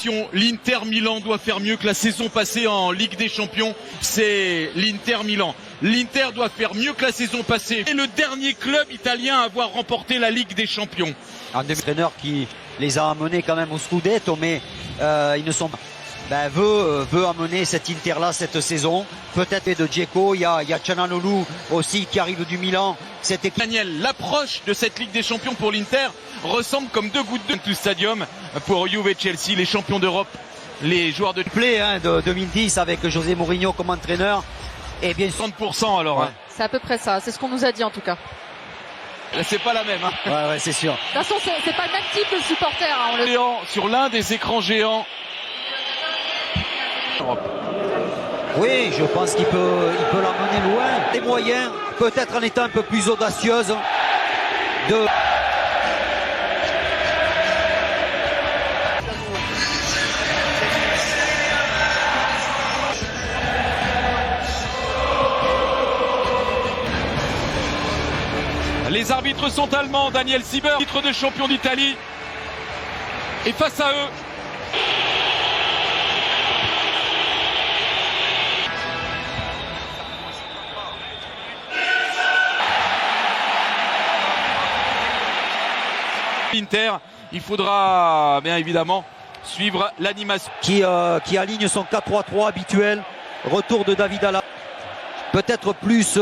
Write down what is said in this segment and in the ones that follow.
Attention, l'Inter Milan doit faire mieux que la saison passée en Ligue des Champions. C'est l'Inter Milan. L'Inter doit faire mieux que la saison passée. C'est le dernier club italien à avoir remporté la Ligue des Champions. Un entraîneur qui les a amenés quand même au Scudetto, mais ils ne sont pas. Veut amener cet Inter-là cette saison. Peut-être de Dzeko, il y a Çalhanoğlu aussi qui arrive du Milan. Cette équipe... Daniel, l'approche de cette Ligue des Champions pour l'Inter ressemble comme deux gouttes d'eau stadium pour Juve et Chelsea, les champions d'Europe, les joueurs de play de 2010 avec José Mourinho comme entraîneur. Et bien 30% alors. Ouais. Hein. C'est à peu près ça, c'est ce qu'on nous a dit en tout cas. C'est pas la même. Hein. Ouais, c'est sûr. De toute façon, c'est pas le même type de supporter. Hein, on le... Sur l'un des écrans géants. Oui, je pense qu'il peut l'emmener loin. Les moyens, peut-être en étant un peu plus audacieuse. Les arbitres sont allemands. Daniel Sieber, titre de champion d'Italie. Et face à eux, Inter, il faudra bien évidemment suivre l'animation. Qui aligne son 4-3-3 habituel. Retour de David Alaba. Peut-être plus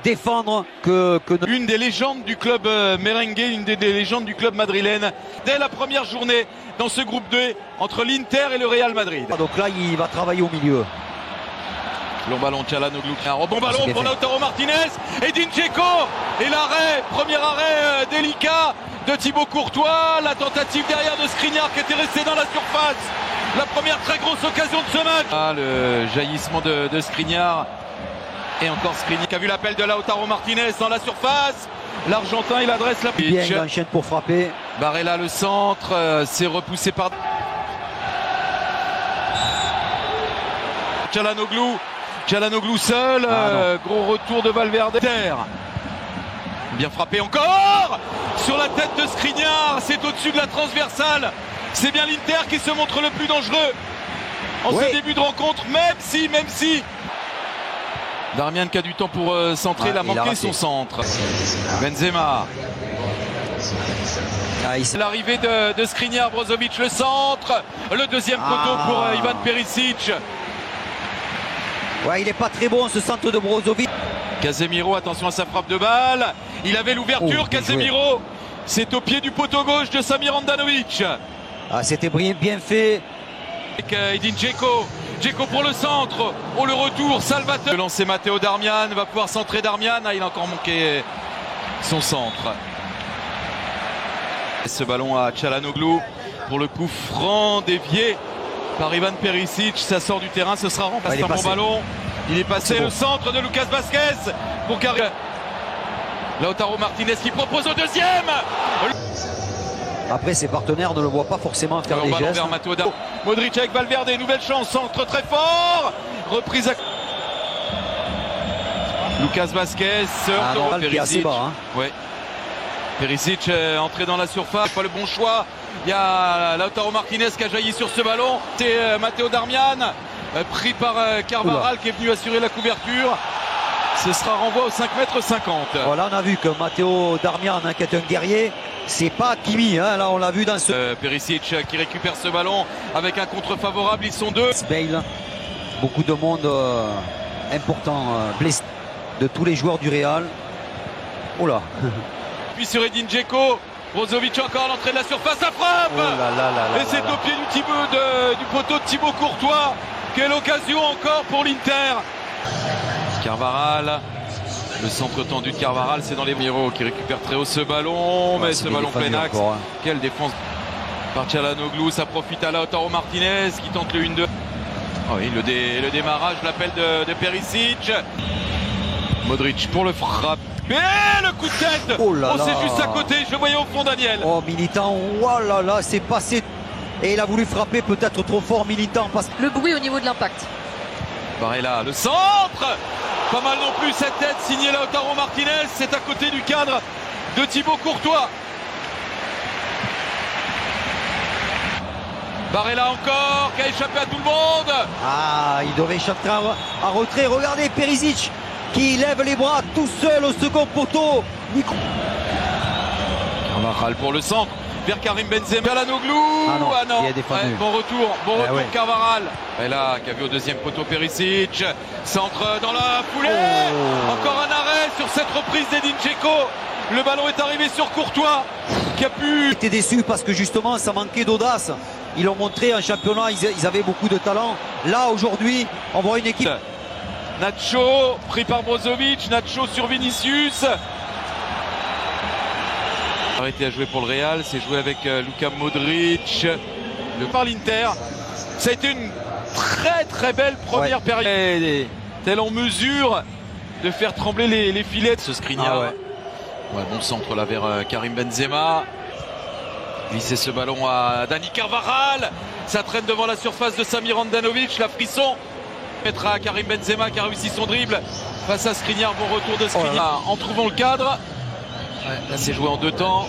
défendre que... Une des légendes du club merengue, une des légendes du club madrilène. Dès la première journée dans ce groupe 2 entre l'Inter et le Real Madrid. Donc là, il va travailler au milieu. Long ballon, Çalhanoğlu. Un bon ballon pour Lautaro Martinez. Edin Dzeko. Et l'arrêt, premier arrêt délicat de Thibaut Courtois. La tentative derrière de Skriniar qui était resté dans la surface. La première très grosse occasion de ce match. Ah, le jaillissement de Skriniar. Et encore Skriniar qui a vu l'appel de Lautaro Martinez dans la surface. L'Argentin, il adresse la pitch. Bien, il enchaîne pour frapper. Barella le centre. C'est repoussé par Çalhanoğlu seul, gros retour de Valverde. Bien frappé encore sur la tête de Skriniar, c'est au-dessus de la transversale. C'est bien l'Inter qui se montre le plus dangereux en ce début de rencontre, même si Darmian qui a du temps pour centrer, il a manqué son centre. Benzema. L'arrivée de Skriniar, Brozovic le centre, le deuxième poteau pour Ivan Perisic. Ouais, il n'est pas très bon ce centre de Brozovic. Casemiro, attention à sa frappe de balle. Il avait l'ouverture, Casemiro. C'est au pied du poteau gauche de Samir Handanovic. Ah, c'était bien fait. Avec Edin Dzeko. Dzeko pour le centre. Oh, le retour, Salvatore. Le lancer Matteo Darmian, va pouvoir centrer Darmian. Ah, il a encore manqué son centre. Ce ballon à Çalhanoğlu pour le coup franc dévié par Ivan Perisic, ça sort du terrain, ce sera remplacé par un bon ballon. Il est passé le centre de Lucas Vazquez pour carrer. Lautaro Martinez qui propose au deuxième. Après, ses partenaires ne le voient pas forcément faire des gestes. Modric avec Valverde, nouvelle chance, centre très fort. Reprise à Lucas Vazquez, Perisic. Ouais. Perisic entré dans la surface, pas le bon choix. Il y a Lautaro Martinez qui a jailli sur ce ballon. C'est Matteo Darmian pris par Carvajal qui est venu assurer la couverture. Ce sera renvoi au 5,50 m. Voilà, on a vu que Matteo Darmian, qui est un guerrier, c'est pas Kimi. Là, on l'a vu dans ce... Perisic qui récupère ce ballon avec un contre favorable. Ils sont deux. Bale, beaucoup de monde important blessé de tous les joueurs du Real. Oh là. Puis sur Edin Dzeko. Brozovic encore à l'entrée de la surface, ça frappe. Et c'est au pied du poteau de Thibaut Courtois. Quelle occasion encore pour l'Inter. Carvajal, le centre tendu de Carvajal, c'est dans les Miro qui récupère très haut ce ballon, mais ce ballon plein axe. Quelle défense par Çalhanoğlu, ça profite à Lautaro Martinez qui tente le 1-2. Oh oui, le démarrage, l'appel de Perisic. Modric pour le frappe. Et le coup de tête. C'est juste à côté, je le voyais au fond Daniel. Oh, Militant, oh là là, c'est passé. Et il a voulu frapper peut-être trop fort Militant. Le bruit au niveau de l'impact. Barella, le centre. Pas mal non plus cette tête, signée Lautaro Martinez. C'est à côté du cadre de Thibaut Courtois. Barella encore, qui a échappé à tout le monde. Ah, il devait échapper en retrait. Regardez Perisic qui lève les bras tout seul au second poteau. Carvajal pour le centre, vers Karim Benzema. Çalhanoğlu. Ah non, il a défendu. Ouais, bon retour, ouais. Carvajal. Et là, qui a vu au deuxième poteau Perisic. Centre dans la foulée. Encore un arrêt sur cette reprise d'Edin Dzeko. Le ballon est arrivé sur Courtois, qui a pu... Ils étaient déçus parce que justement ça manquait d'audace. Ils l'ont montré en championnat, ils avaient beaucoup de talent. Là aujourd'hui, on voit une équipe. Nacho, pris par Brozovic, Nacho sur Vinicius. Arrêté à jouer pour le Real, c'est joué avec Luka Modric. Par l'Inter, ça a été une très belle première période. Telle en mesure de faire trembler les filets de ce Skriniar. Ouais, bon centre là vers Karim Benzema. Glisser ce ballon à Dani Carvajal. Ça traîne devant la surface de Samir Handanovic. La frisson mettra à Karim Benzema qui a réussi son dribble face à Skriniar. Bon retour de Skriniar en trouvant le cadre. Ouais, là c'est joué en deux temps.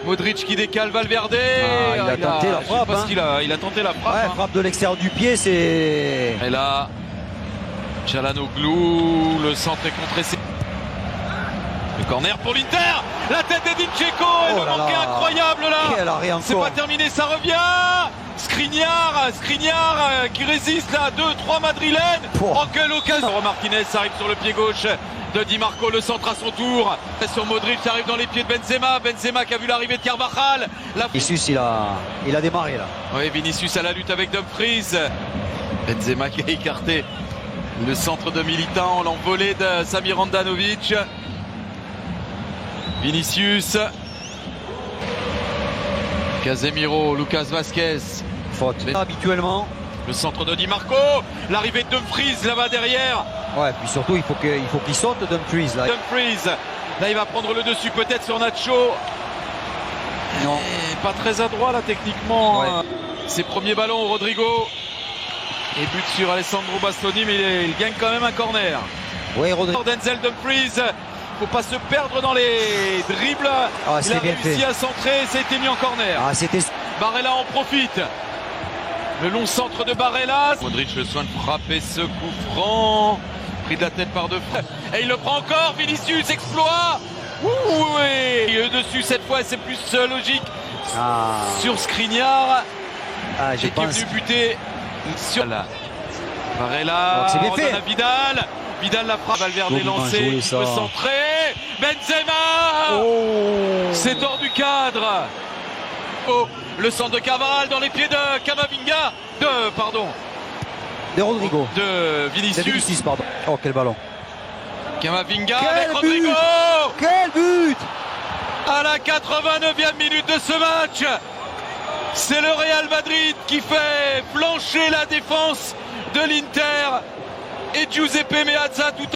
Modric qui décale Valverde. Il a tenté la frappe. Il a tenté la frappe. Ouais, frappe de l'extérieur du pied, c'est... Et là, Çalhanoğlu, le centre est contré. Le corner pour l'Inter. La tête d'Edin Dzeko et le manqué incroyable là. Quel arrêt encore. C'est pas terminé, ça revient. Skriniar qui résiste là. 2-3 madrilènes. Oh, quelle occasion. Martinez arrive sur le pied gauche de Di Marco. Le centre à son tour. Sur Modric, ça arrive dans les pieds de Benzema. Benzema qui a vu l'arrivée de Carvajal. Vinicius, il a démarré là. Oui, Vinicius à la lutte avec Dumfries. Benzema qui a écarté le centre de Militant. L'envolée de Samir Handanovic. Vinicius, Casemiro, Lucas Vazquez. Faute. Habituellement. Le centre de Di Marco, l'arrivée de Dumfries là-bas derrière. Ouais, puis surtout il faut qu'il saute Dumfries là. Dumfries, là il va prendre le dessus peut-être sur Nacho. Non. Et pas très adroit là techniquement. Ouais. Ses premiers ballons, Rodrigo. Et but sur Alessandro Bastoni, mais il gagne quand même un corner. Oui, Rodrigo. Denzel Dumfries. Faut pas se perdre dans les dribbles. Il a réussi à centrer, ça a été mis en corner. Barella en profite. Le long centre de Barella. Modric le soin de frapper ce coup franc. Pris de la tête par deux frères. Et il le prend encore. Vinicius, exploit. Oui. Et dessus cette fois, c'est plus logique. Sur Skriniar. Qui est venu buter sur la Barella. C'est bien fait. Vidal. Vidal la frappe, Valverde lancé, il peut centrer. Benzema. C'est hors du cadre. Le centre de Carvajal dans les pieds de Camavinga. De Rodrigo. De Vinicius. Pardon. Oh, quel ballon. Camavinga avec Rodrigo. Quel but. À la 89e minute de ce match. C'est le Real Madrid qui fait flancher la défense de l'Inter. Et Giuseppe Meazza tout